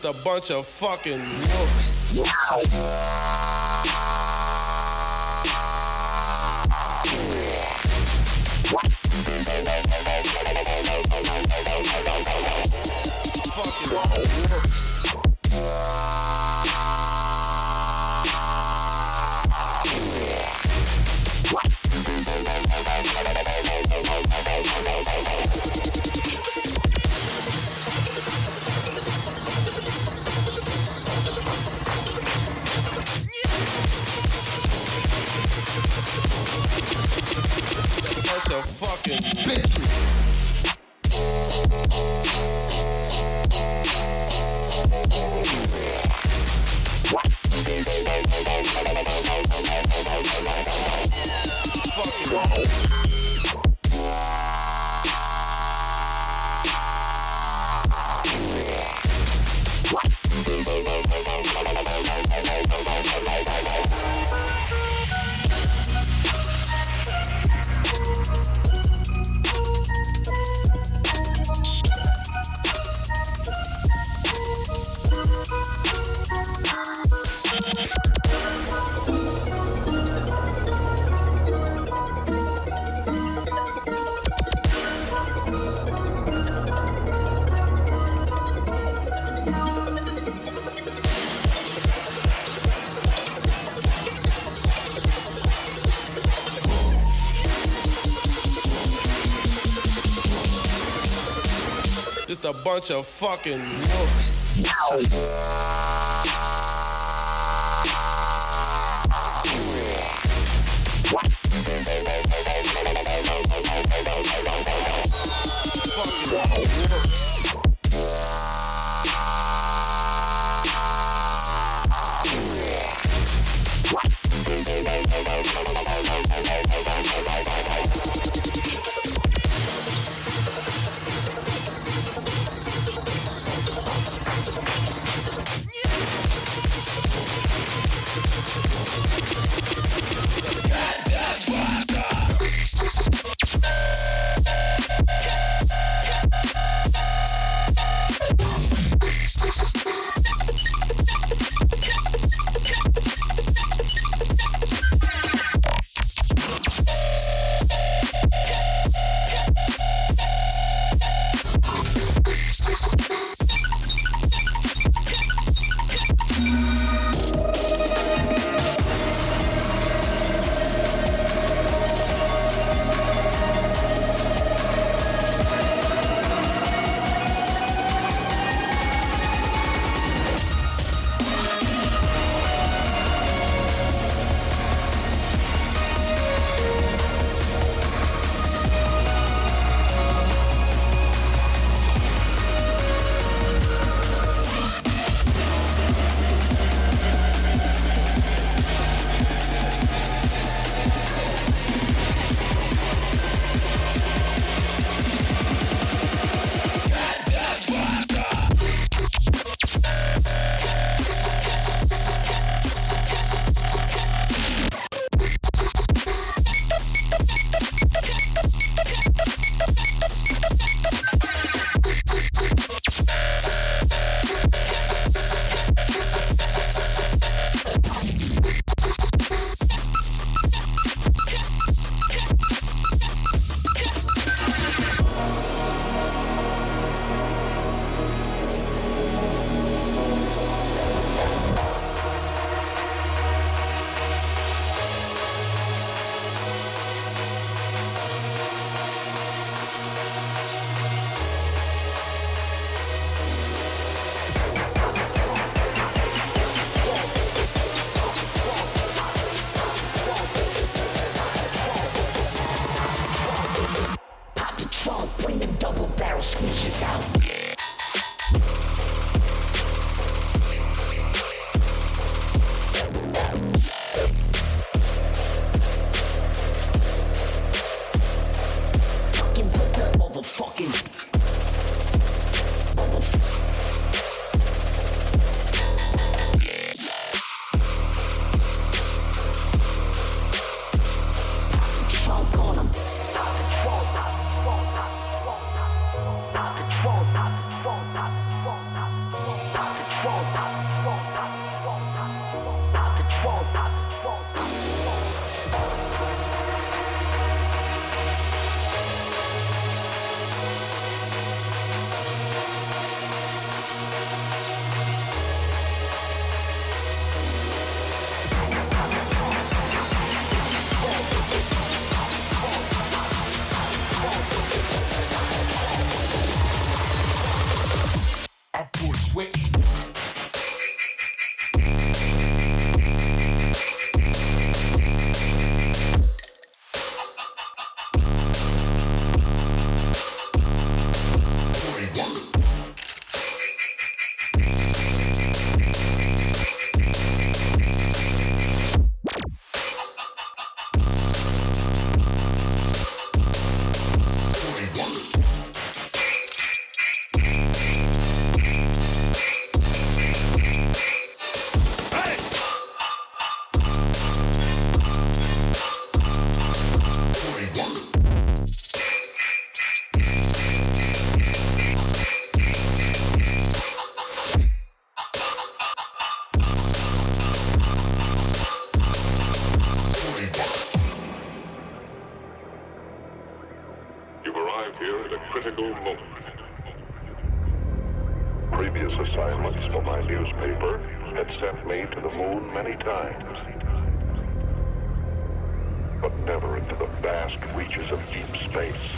Just a bunch of fucking nooks. Bunch of fucking bitches. Just a bunch of fucking nooks. arrived here at a critical moment. Previous assignments for my newspaper had sent me to the moon many times, but never into the vast reaches of deep space.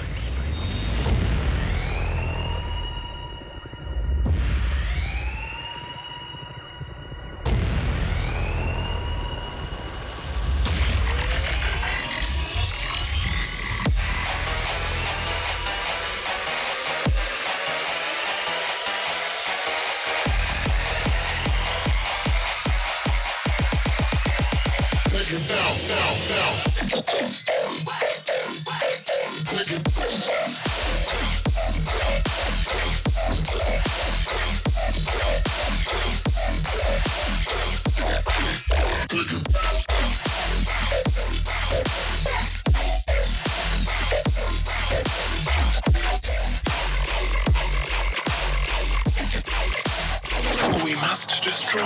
We must destroy.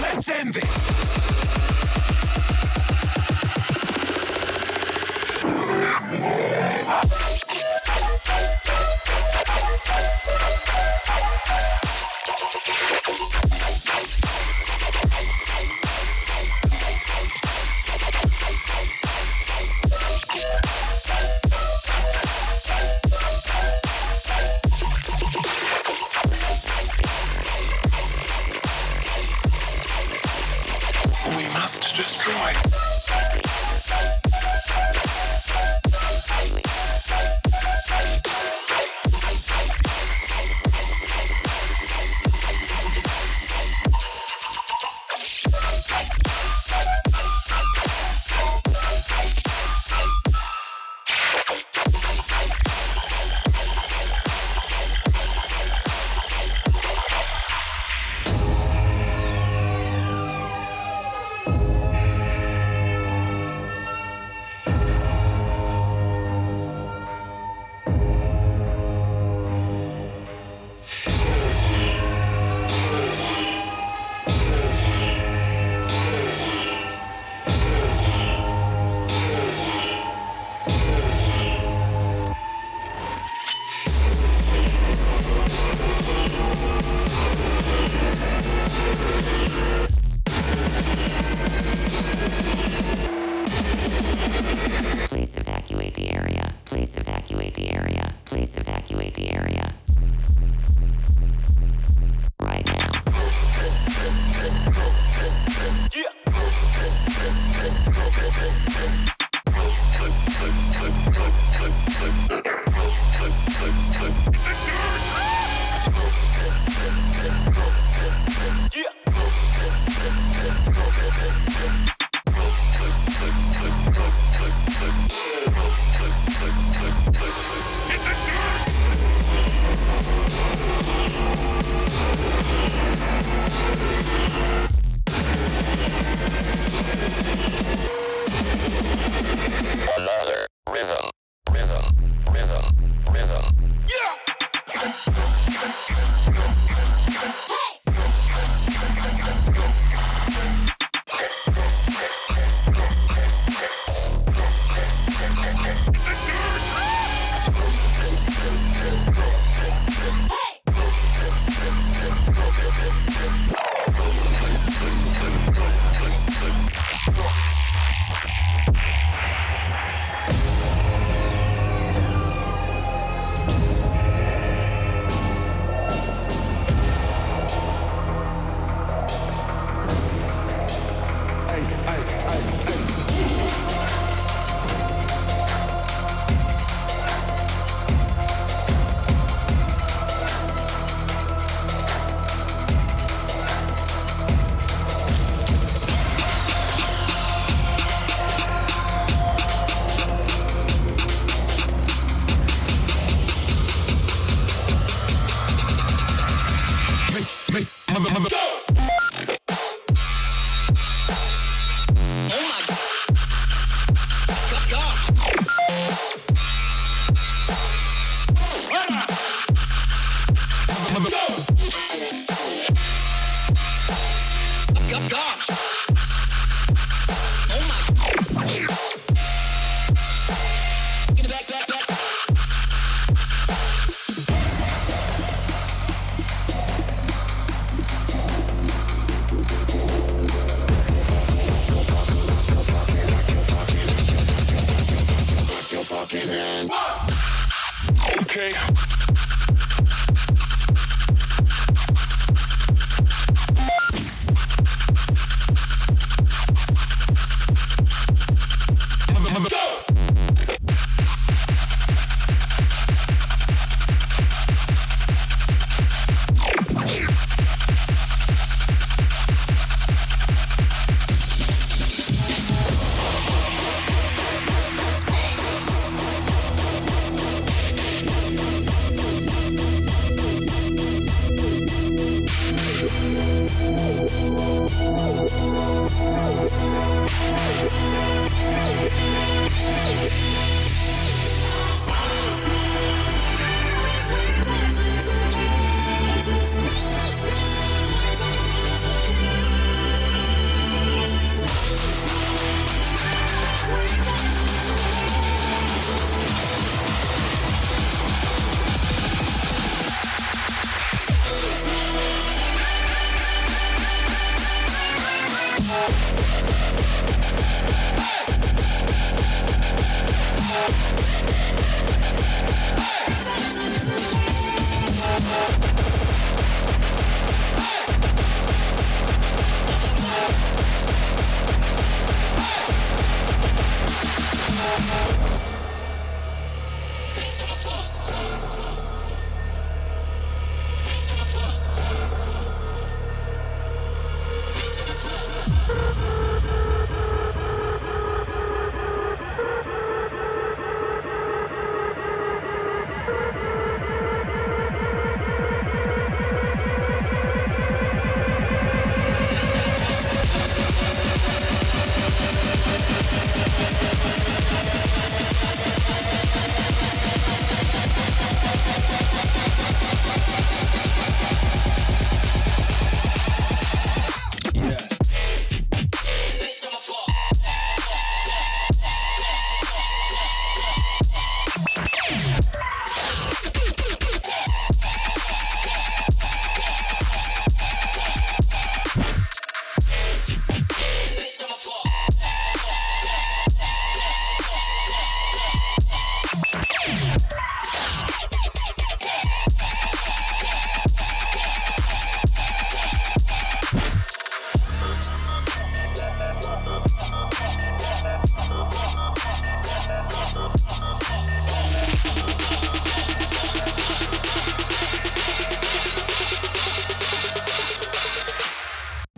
Let's end this! We must destroy. Please evacuate the area. Please evacuate the area. Please evacuate the area. Right now. Another rhythm. gosh. Oh my. Get it back, back, back. Put your fucking hands. Okay.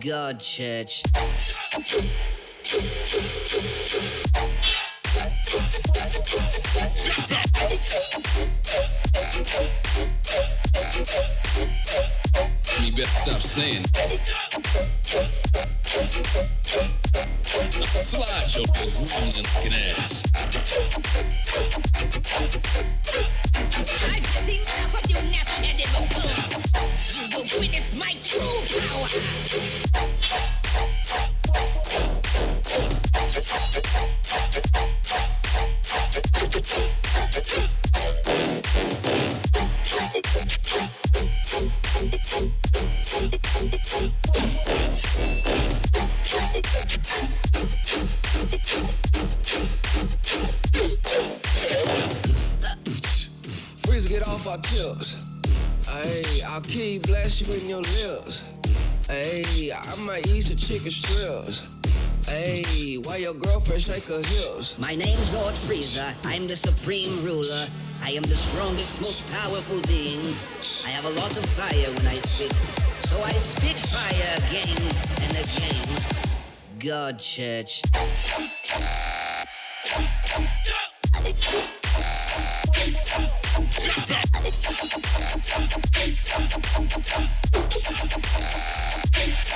God, church. You better stop saying slide your big rolling looking ass. I've had enough of you never had it before. You will witness my true power. Freeze, get off our tips. Ayy, I'll keep blasting your lips. Ayy, I might eat some chicken strips. Ayy, why your girlfriend shake her hips? My name's Lord Freezer. I'm the supreme ruler. I am the strongest, most powerful being. I have a lot of fire when I spit. So I spit fire again and again. God, church.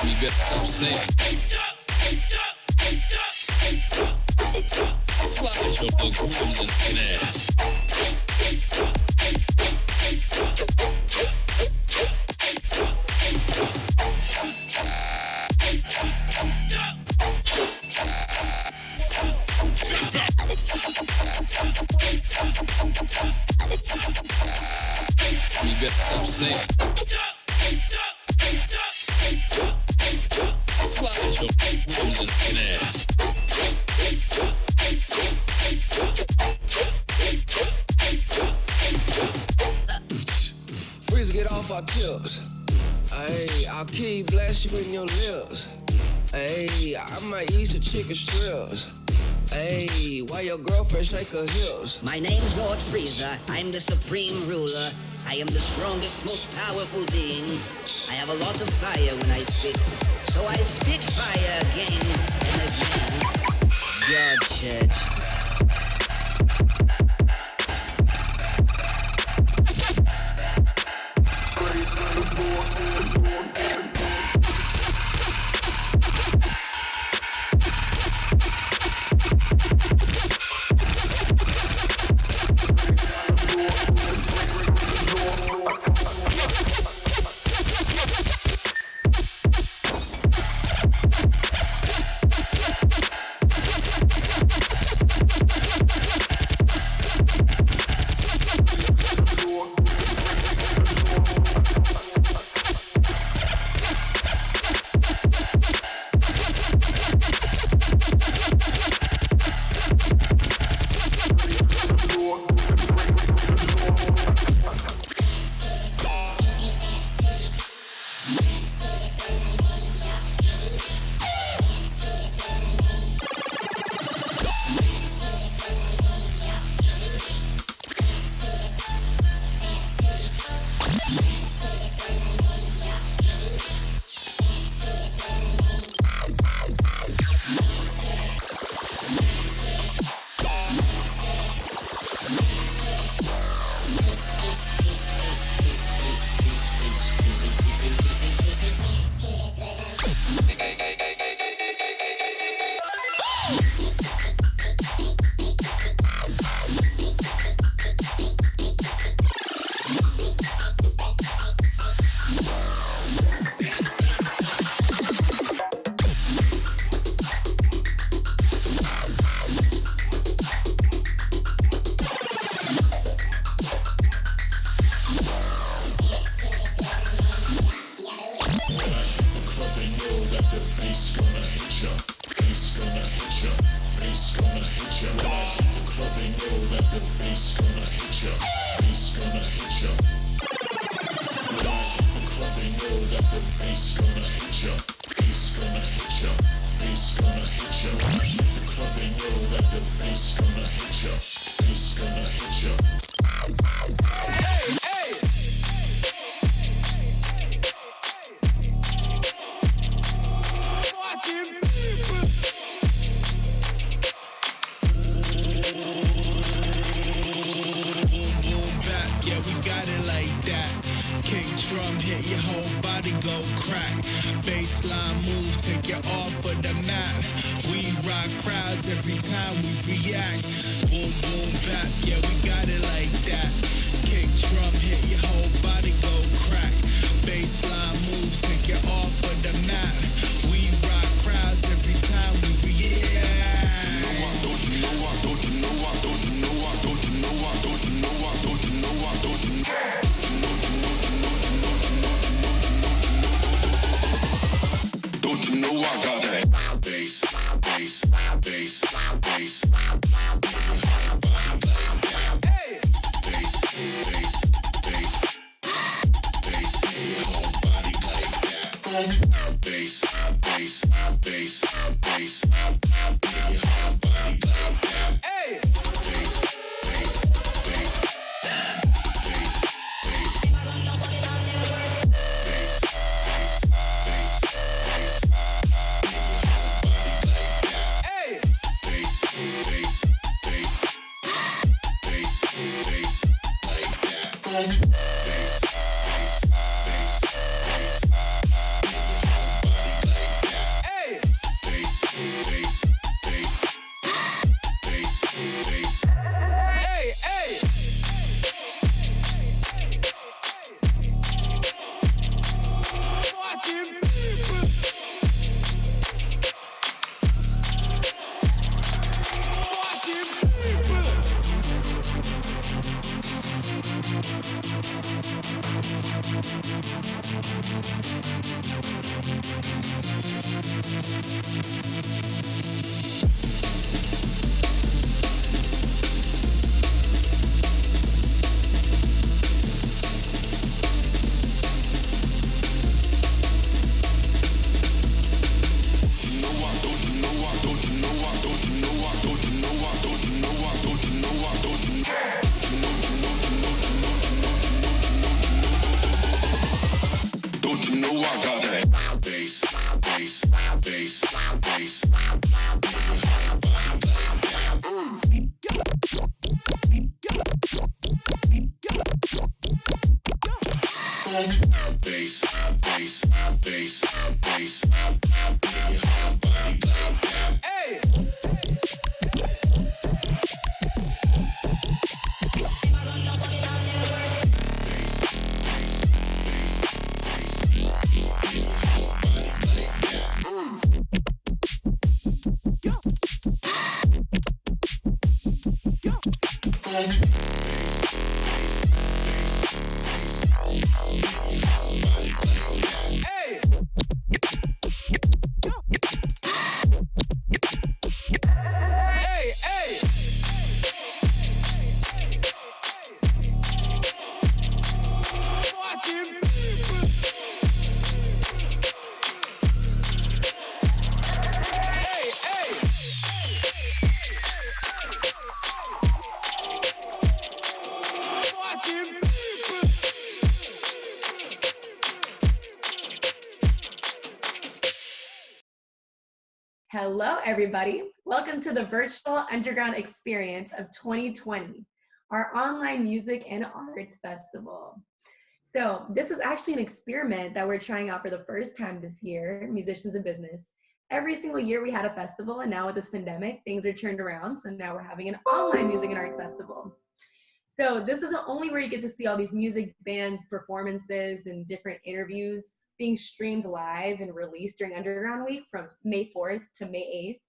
You better stop saying slide your big rolling looking ass. saying? Slide your grooves and ass. Freeze, get off our tips. Ayy, I'll keep blasting your lips. Ayy, I might eat some chicken strips. Ayy, why your girlfriend shake her hips? My name's Lord Freezer. I'm the supreme ruler. I am the strongest, most powerful being. I have a lot of fire when I spit, so I spit fire again and again. God, church. drum hit, your whole body go crack. Baseline move, take you off of the map. We rock crowds every time we react. Boom, boom, bap, yeah, we got it like that. Kick drum hit, your whole body go crack. Baseline move, take you off of the map. We rock crowds every time we react. Don't you know what, don't you know what, don't you know what, don't you know what, don't you know what, don't you know what, don't you know what. Don't you know I got that bass, bass, bass, bass. Hey. Bass, bass, bass, bass. Your whole body like that. Bass, bass, bass, bass. Your whole body like that. Hey. Bass, bass, bass, bass, bass. Fucking people. Don't you know I got that bass, bass, bass, bass. Bass, bass, bass, bass. Hey! Hey! Hey, hey! Fucking people! Hey, hey! Fucking people! Hello, everybody. Welcome to the virtual underground experience of 2020, our online music and arts festival. So this is actually an experiment that we're trying out for the first time this year, musicians in business. Every single year we had a festival, and now with this pandemic, things are turned around. So now we're having an online music and arts festival. So this isn't only where you get to see all these music bands, performances, and different interviews being streamed live and released during Underground Week from May 4th to May 8th,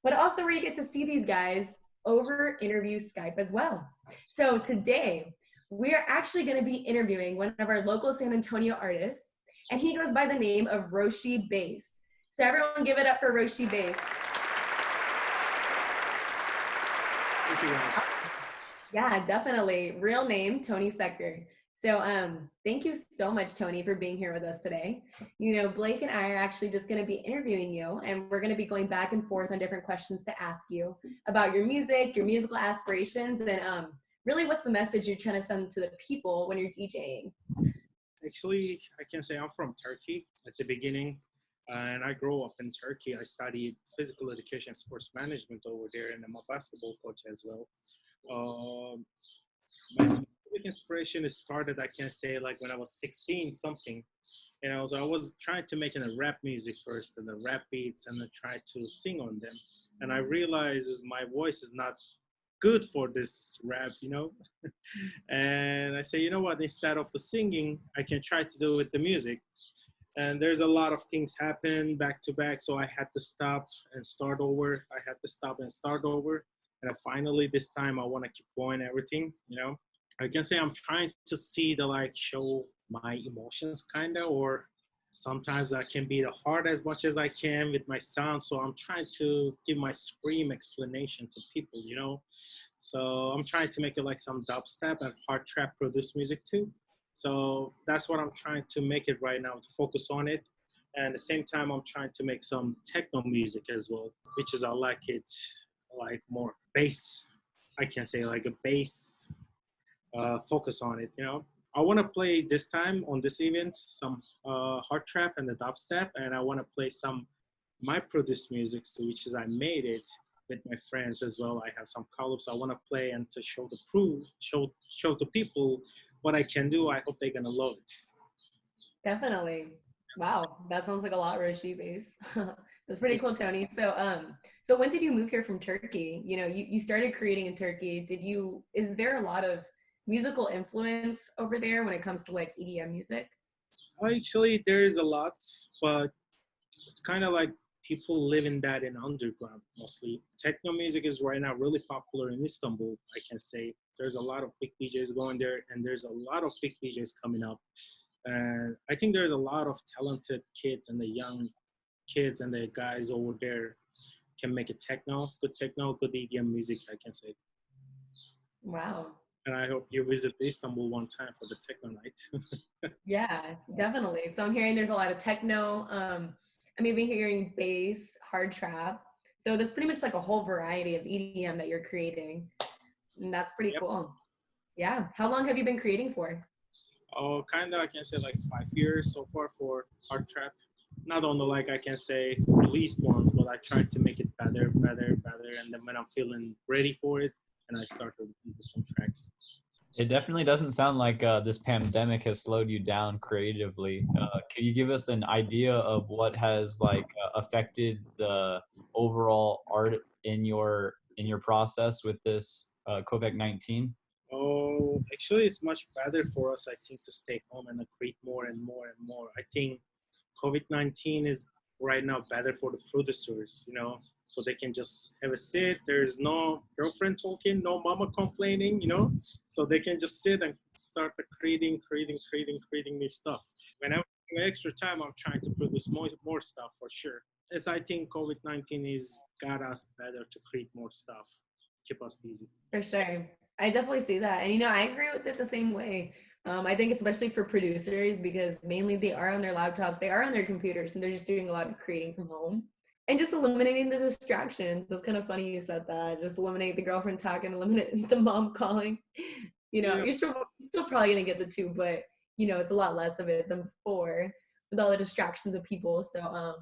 but also where you get to see these guys over interview Skype as well. So today, we are actually going to be interviewing one of our local San Antonio artists, and he goes by the name of Roshi Bass. So everyone give it up for Roshi Bass. Thank you, guys. Yeah, definitely. Real name, Tony Secker. So thank you so much, Tony, for being here with us today. You know, Blake and I are actually just going to be interviewing you, and we're going to be going back and forth on different questions to ask you about your music, your musical aspirations, and really what's the message you're trying to send to the people when you're DJing? Actually, I can say I'm from Turkey at the beginning, and I grew up in Turkey. I studied physical education, sports management over there, and I'm a basketball coach as well. My music inspiration started, I can say, like when I was 16 something. And I was trying to make a rap music first, and the rap beats, and I tried to sing on them. And I realized my voice is not good for this rap, you know. And I say, you know what, instead of the singing, I can try to do with the music. And there's a lot of things happen back to back, so I had to stop and start over. I had to stop and start over. And finally, this time, I want to keep going everything, you know. I can say I'm trying to see the show my emotions kind of, or sometimes I can be the hard as much as I can with my sound. So I'm trying to give my scream explanation to people, you know. So I'm trying to make it like some dubstep and hard trap produced music too. So that's what I'm trying to make it right now, to focus on it. And at the same time, I'm trying to make some techno music as well, which is I like it like more bass. I can say like a bass focus on it, you know. I want to play this time on this event some hard trap and the dubstep, and I want to play some my produced music too, which is I made it with my friends as well. I have some collabs I want to play and to show the show to people what I can do. I hope they're gonna love it. Definitely. Wow, that sounds like a lot, Roshi Bass. That's pretty cool, Tony. So when did you move here from Turkey? You know, you started creating in Turkey. Is there a lot of musical influence over there when it comes to like EDM music? Actually, there is a lot, but it's kind of like people live in that in underground mostly. Techno music is right now really popular in Istanbul, I can say. There's a lot of big DJs going there, and there's a lot of big DJs coming up. And I think there's a lot of talented kids and the young kids and the guys over there can make good techno, good EDM music, I can say. Wow. And I hope you visit Istanbul one time for the techno night. Yeah, definitely. So I'm hearing there's a lot of techno. I'm even hearing bass, hard trap. So that's pretty much like a whole variety of EDM that you're creating. And that's pretty cool. Yeah. How long have you been creating for? Oh, kind of, I can say like 5 years so far for hard trap. Not only like I can say released ones, but I tried to make it better. And then when I'm feeling ready for it, and I start to release some tracks. It definitely doesn't sound like this pandemic has slowed you down creatively. Can you give us an idea of what has affected the overall art in your process with this COVID-19? Oh, actually, it's much better for us, I think, to stay home and create more and more and more. I think COVID-19 is right now better for the producers, you know, so they can just have a sit. There's no girlfriend talking, no mama complaining, you know, so they can just sit and start creating new stuff. When I have extra time, I'm trying to produce more stuff for sure. As I think COVID-19 is got us better to create more stuff, keep us busy. For sure. I definitely see that. And, you know, I agree with it the same way. I think especially for producers, because mainly they are on their laptops, they are on their computers, and they're just doing a lot of creating from home and just eliminating the distractions. That's kind of funny you said that. Just eliminate the girlfriend talking, eliminate the mom calling. You know, you're still probably going to get the two, but, you know, it's a lot less of it than before with all the distractions of people. So,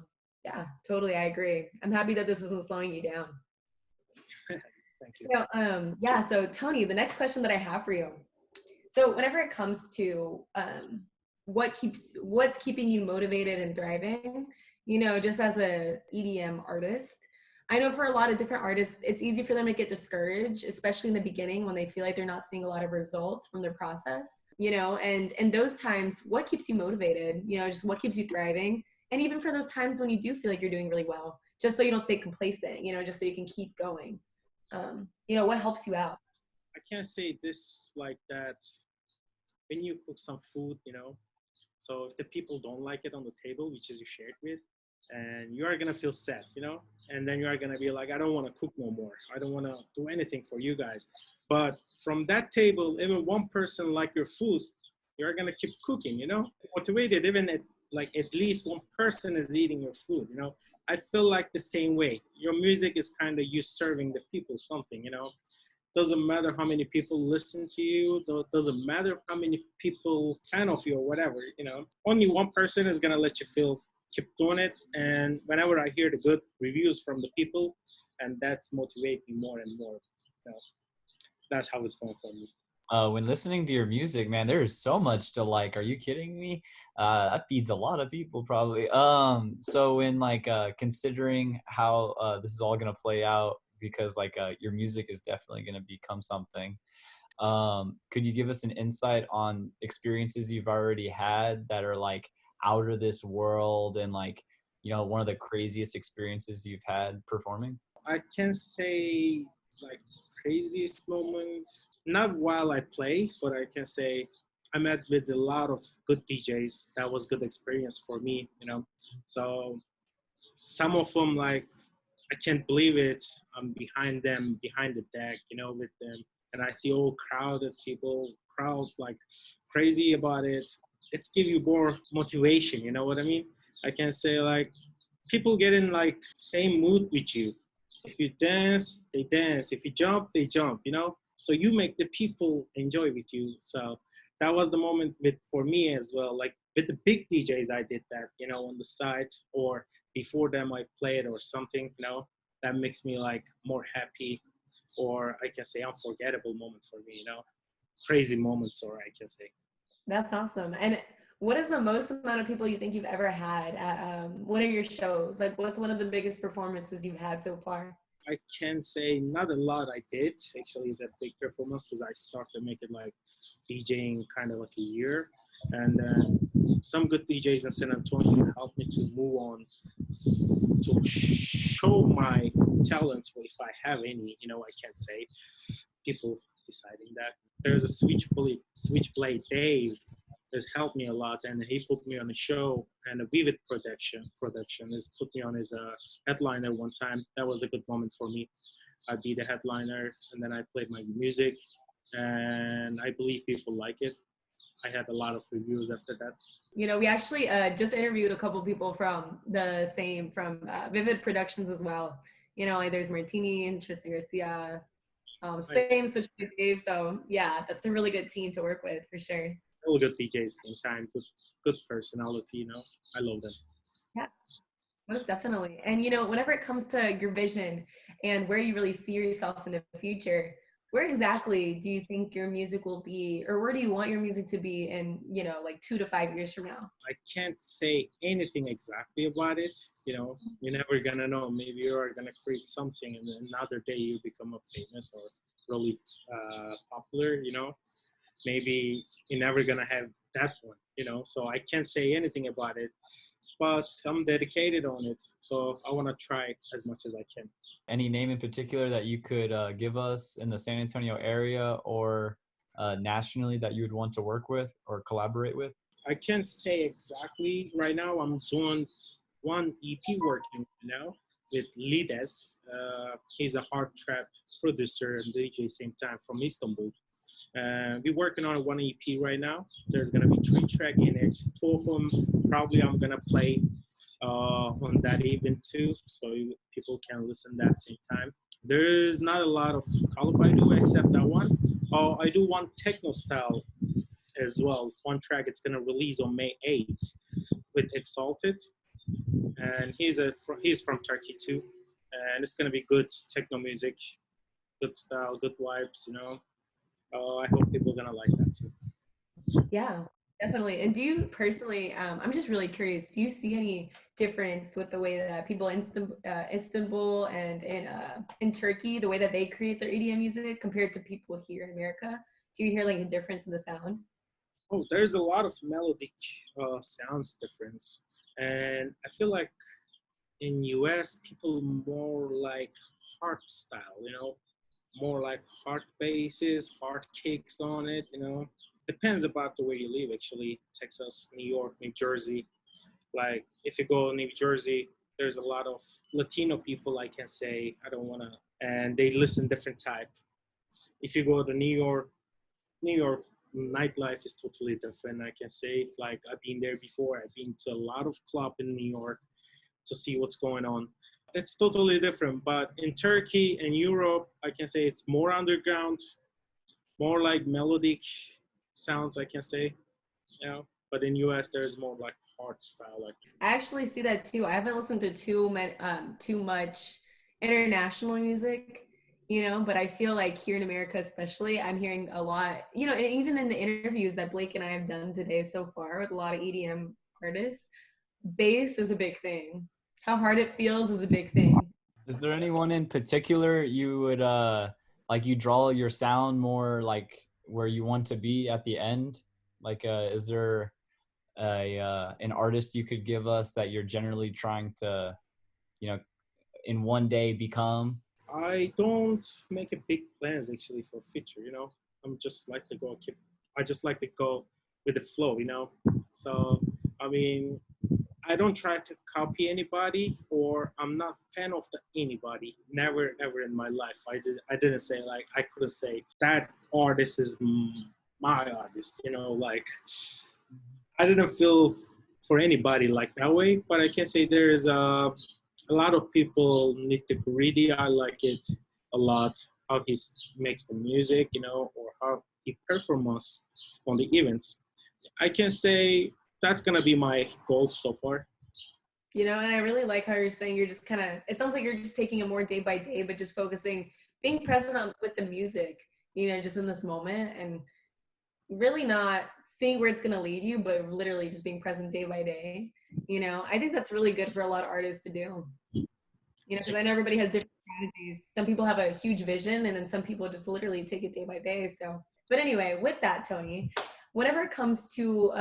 yeah, totally. I agree. I'm happy that this isn't slowing you down. Thank you. So, yeah, so Tony, the next question that I have for you. So whenever it comes to what's keeping you motivated and thriving, you know, just as a EDM artist, I know for a lot of different artists, it's easy for them to get discouraged, especially in the beginning when they feel like they're not seeing a lot of results from their process, you know, and in those times, what keeps you motivated, you know, just what keeps you thriving? And even for those times when you do feel like you're doing really well, just so you don't stay complacent, you know, just so you can keep going. You know, what helps you out? I can't say this like that. When you cook some food, you know, so if the people don't like it on the table, which is you shared with, and you are gonna feel sad, you know, and then you are gonna be like, I don't want to cook no more. I don't want to do anything for you guys. But from that table, even one person like your food, you're gonna keep cooking, you know, motivated. Even at least one person is eating your food, you know. I feel like the same way. Your music is kind of you serving the people something, you know. Doesn't matter how many people listen to you. Doesn't matter how many people fan of you or whatever. You know, only one person is gonna let you feel keep doing it. And whenever I hear the good reviews from the people, and that's motivating me more and more. You know, that's how it's going for me. When listening to your music, man, there is so much to like. Are you kidding me? That feeds a lot of people probably. So when considering how this is all gonna play out, because your music is definitely going to become something. Could you give us an insight on experiences you've already had that are like out of this world and you know, one of the craziest experiences you've had performing? I can say like craziest moments, not while I play, but I can say I met with a lot of good DJs. That was good experience for me, you know. So some of them I can't believe it. I'm behind them, behind the deck, you know, with them. And I see all crowded people, crowd like crazy about it. It's give you more motivation, you know what I mean? I can say people get in same mood with you. If you dance, they dance. If you jump, they jump, you know? So you make the people enjoy with you. So that was the moment for me as well. Like with the big DJs, I did that, you know, on the side or before them I played or something, you know, that makes me more happy, or I can say unforgettable moments for me, you know, crazy moments, or I can say. That's awesome. And what is the most amount of people you think you've ever had at one of your shows? Like, what's one of the biggest performances you've had so far? I can say not a lot I did, actually, that big performance, because I started making DJing kind of a year. And some good DJs in San Antonio helped me to move on, to show my talents, if I have any, you know, I can't say. People deciding that. There's a Switchblade Dave has helped me a lot, and he put me on a show, and a Vivid production has put me on his headliner one time. That was a good moment for me. I'd be the headliner, and then I played my music, and I believe people like it. I had a lot of reviews after that. You know, we actually just interviewed a couple people from Vivid Productions as well. You know, like there's Martini and Tristan Garcia, same Switch with Dave. So yeah, that's a really good team to work with for sure. All good DJs, same time, good personality. You know, I love them. Yeah, most definitely. And you know, whenever it comes to your vision and where you really see yourself in the future, where exactly do you think your music will be, or where do you want your music to be in, you know, like 2 to 5 years from now? I can't say anything exactly about it. You know, you're never gonna know. Maybe you are gonna create something, and then another day you become a famous or really popular. You know, maybe you're never gonna have that one. You know, so I can't say anything about it. But I'm dedicated on it, so I want to try as much as I can. Any name in particular that you could give us in the San Antonio area or nationally that you would want to work with or collaborate with? I can't say exactly right now. I'm doing one EP working now with Lides. He's a hard trap producer and DJ same time from Istanbul. We're working on one EP right now. There's gonna be 3 tracks in it. 2 of them probably I'm gonna play on that event too, so people can listen that same time. There's not a lot of collab I do except that one. Oh, I do one techno style as well. One track it's gonna release on May 8th with Exalted, and he's from Turkey too, and it's gonna be good techno music, good style, good vibes, you know. I hope people are gonna like that too. Yeah, definitely. And do you personally, I'm just really curious, do you see any difference with the way that people in Istanbul and in Turkey, the way that they create their EDM music compared to people here in America? Do you hear like a difference in the sound? Oh, there's a lot of melodic sounds difference, and I feel like in US people more like harp style, you know, more like hard basses, hard kicks on it, you know. Depends about the way you live actually. Texas, New York, New Jersey. Like if you go to New Jersey, there's a lot of Latino people, I can say. I don't wanna, and they listen different type. If you go to New York nightlife is totally different. I can say, like I've been there before. I've been to a lot of club in New York to see what's going on. It's totally different. But in Turkey and Europe, I can say it's more underground, more like melodic sounds, I can say, you know. But in US, there's more like hard style. Like I actually see that too. I haven't listened to too much international music, you know, but I feel like here in America, especially, I'm hearing a lot, you know, and even in the interviews that Blake and I have done today so far with a lot of EDM artists, bass is a big thing. How hard it feels is a big thing. Is there anyone in particular you would like you draw your sound more like where you want to be at the end? Like is there an artist you could give us that you're generally trying to, you know, in one day become? I don't make a big plans actually for future, you know. I just like to go with the flow, you know. So I mean, I don't try to copy anybody, or I'm not fan of anybody. Never, ever in my life. I didn't say like I couldn't say that artist is my artist. You know, like I didn't feel for anybody like that way. But I can say there's a lot of people need to greedy. I like it a lot how he makes the music, you know, or how he performs on the events. I can say that's gonna be my goal so far. You know, and I really like how you're saying you're just kind of, it sounds like you're just taking it more day by day, but just focusing, being present with the music, you know, just in this moment and really not seeing where it's going to lead you, but literally just being present day by day. You know, I think that's really good for a lot of artists to do. You know, because I know everybody has different strategies. Some people have a huge vision and then some people just literally take it day by day. So, but anyway, with that, Tony, whenever it comes to,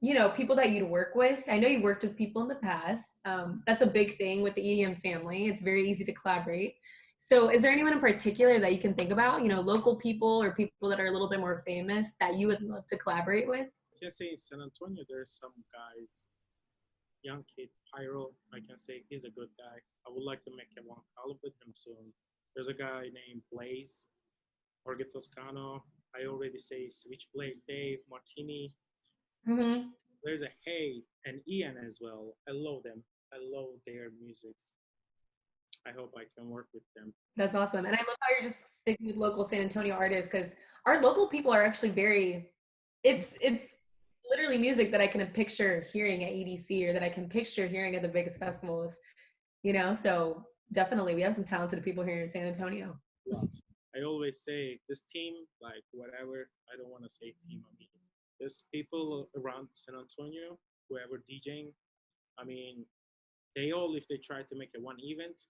you know, people that you'd work with, I know you worked with people in the past. That's a big thing with the EDM family. It's very easy to collaborate. So is there anyone in particular that you can think about, you know, local people or people that are a little bit more famous that you would love to collaborate with? can say in San Antonio, there's some guys, young kid, Pyro, I can say he's a good guy. I would like to make a one collab with him soon. There's a guy named Blaze, Jorge Toscano. I already say Switchblade Dave, Martini. Mm-hmm. There's a Hey and Ian as well. I love them. I love their musics. I hope I can work with them. That's awesome. And I love how you're just sticking with local San Antonio artists, because our local people are actually very, it's literally music that I can picture hearing at EDC or that I can picture hearing at the biggest festivals, you know? So definitely we have some talented people here in San Antonio. Lots. I always say this team, like whatever, I don't want to say team, I mean, there's people around San Antonio, whoever DJing, I mean, they all, if they try to make it one event,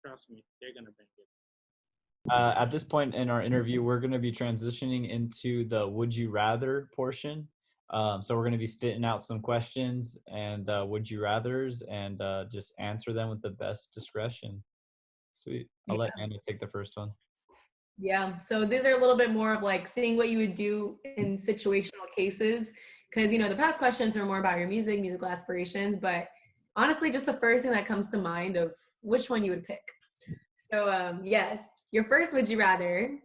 trust me, they're gonna bang it. At this point in our interview, we're going to be transitioning into the Would You Rather portion. So we're going to be spitting out some questions and Would You Rathers and just answer them with the best discretion. Sweet. I'll let Anna take the first one. Yeah, so these are a little bit more of like seeing what you would do in situational cases, because you know the past questions are more about your musical aspirations, but honestly just the first thing that comes to mind of which one you would pick. So yes, your first would you rather,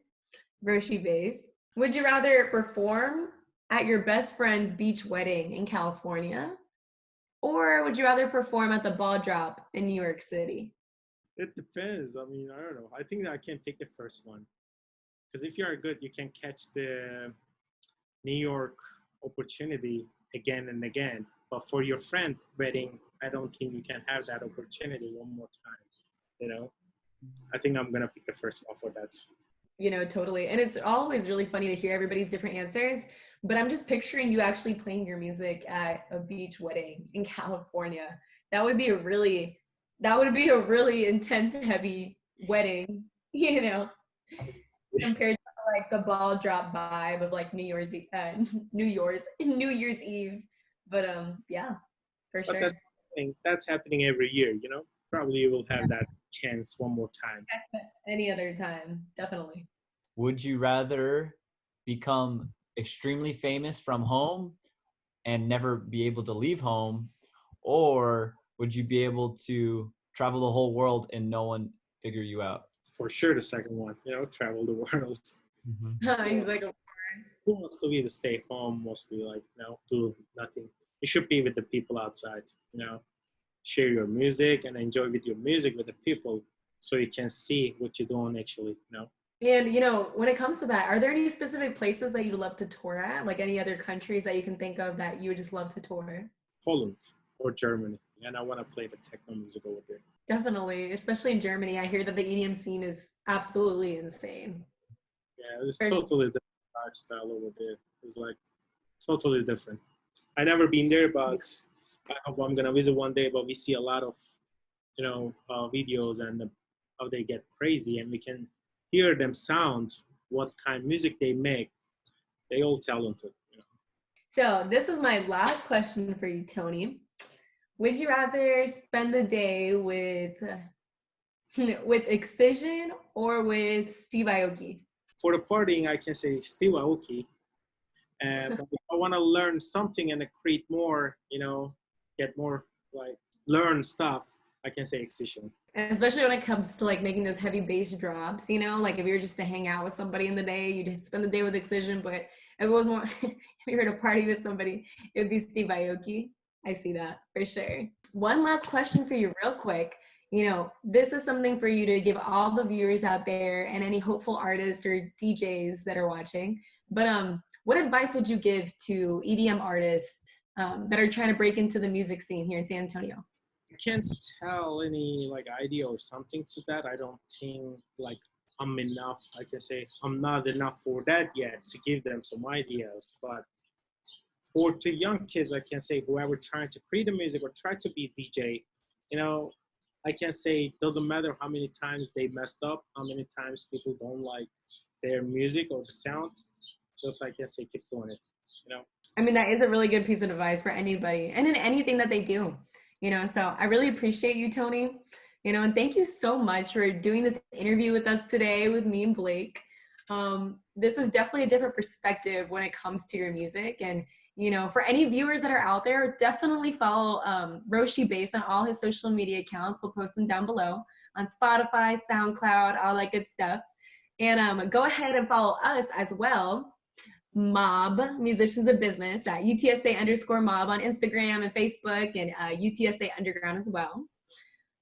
Roshi base, would you rather perform at your best friend's beach wedding in California, or would you rather perform at the ball drop in New York City? It depends. I mean, I don't know. I think that I can pick the first one. Because if you are good, you can catch the New York opportunity again and again. But for your friend wedding, I don't think you can have that opportunity one more time. You know, I think I'm gonna pick the first one for that. You know, totally. And it's always really funny to hear everybody's different answers. But I'm just picturing you actually playing your music at a beach wedding in California. That would be a really intense, heavy wedding, you know, compared to like the ball drop vibe of like New Year's Eve. But yeah, for But sure. that's happening every year, you know. Probably you will have that chance one more time. Any other time, definitely. Would you rather become extremely famous from home and never be able to leave home, or would you be able to travel the whole world and no one figure you out? For sure, the second one, you know, travel the world. He's like, Who wants to be to stay home mostly, like, you know, do nothing? You should be with the people outside, you know, share your music and enjoy with your music with the people so you can see what you're doing actually, you know. And you know, when it comes to that, are there any specific places that you'd love to tour at? Like any other countries that you can think of that you would just love to tour? Poland or Germany, and I want to play the techno music over there. Definitely, especially in Germany. I hear that the EDM scene is absolutely insane. Yeah, it's totally different lifestyle over there. It's like totally different. I never been there, but I hope I'm gonna visit one day. But we see a lot of, you know, videos and how they get crazy, and we can hear them sound, what kind of music they make. They all talented, you know. So this is my last question for you, Tony. Would you rather spend the day with Excision or with Steve Aoki? For the partying, I can say Steve Aoki. But if I want to learn something and create more, you know, get more, like, learn stuff, I can say Excision. And especially when it comes to like making those heavy bass drops, you know, like if you were just to hang out with somebody in the day, you'd spend the day with Excision, but if it was more, if you were to party with somebody, it would be Steve Aoki. I see that for sure. One last question for you real quick. You know, this is something for you to give all the viewers out there and any hopeful artists or DJs that are watching. But what advice would you give to EDM artists that are trying to break into the music scene here in San Antonio? I can't tell any like idea or something to that. I don't think like I'm enough. I can say I'm not enough for that yet to give them some ideas. But for the young kids, I can say whoever trying to create the music or try to be DJ, you know, I can say it doesn't matter how many times they messed up, how many times people don't like their music or the sound. Just I can say keep doing it, you know. I mean, that is a really good piece of advice for anybody and in anything that they do, you know, so I really appreciate you, Tony, you know, and thank you so much for doing this interview with us today with me and Blake. This is definitely a different perspective when it comes to your music. And, you know, for any viewers that are out there, definitely follow Roshi Bass on all his social media accounts. We'll post them down below on Spotify, SoundCloud, all that good stuff. And go ahead and follow us as well, M.O.B, Musicians of Business, at UTSA_MOB on Instagram and Facebook, and UTSA Underground as well.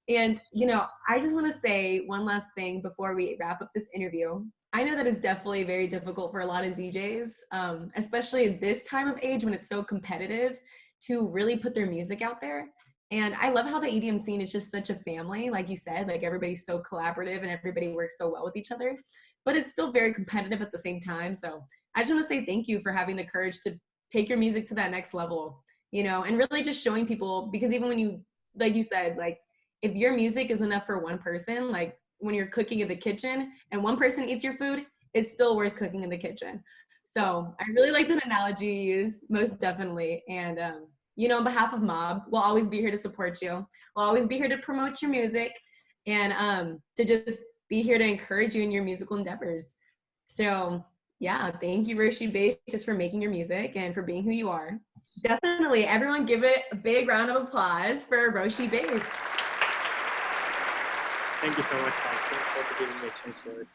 And, you know, I just want to say one last thing before we wrap up this interview. I know that it's definitely very difficult for a lot of DJs, especially this time of age when it's so competitive, to really put their music out there. And I love how the EDM scene is just such a family, like you said, like everybody's so collaborative and everybody works so well with each other, but it's still very competitive at the same time. So I just want to say thank you for having the courage to take your music to that next level, you know, and really just showing people, because even when you, like you said, like if your music is enough for one person, like when you're cooking in the kitchen and one person eats your food, it's still worth cooking in the kitchen. So I really like that analogy you use, most definitely. And, you know, on behalf of M.O.B, we'll always be here to support you. We'll always be here to promote your music and to just be here to encourage you in your musical endeavors. So yeah, thank you, Roshi Bass, just for making your music and for being who you are. Definitely, everyone give it a big round of applause for Roshi Bass. Thank you so much, guys. Thanks for giving me a chance for it.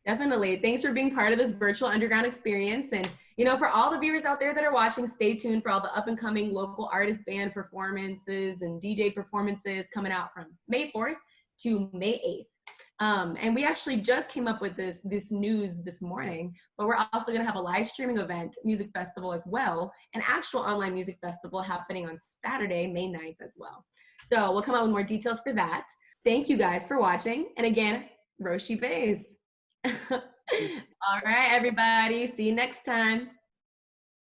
Definitely. Thanks for being part of this virtual underground experience. And, you know, for all the viewers out there that are watching, stay tuned for all the up and coming local artist band performances and DJ performances coming out from May 4th to May 8th. And we actually just came up with this news this morning, but we're also going to have a live streaming event, music festival as well, an actual online music festival happening on Saturday, May 9th as well. So we'll come out with more details for that. Thank you guys for watching. And again, Roshi Bass. All right, everybody. See you next time.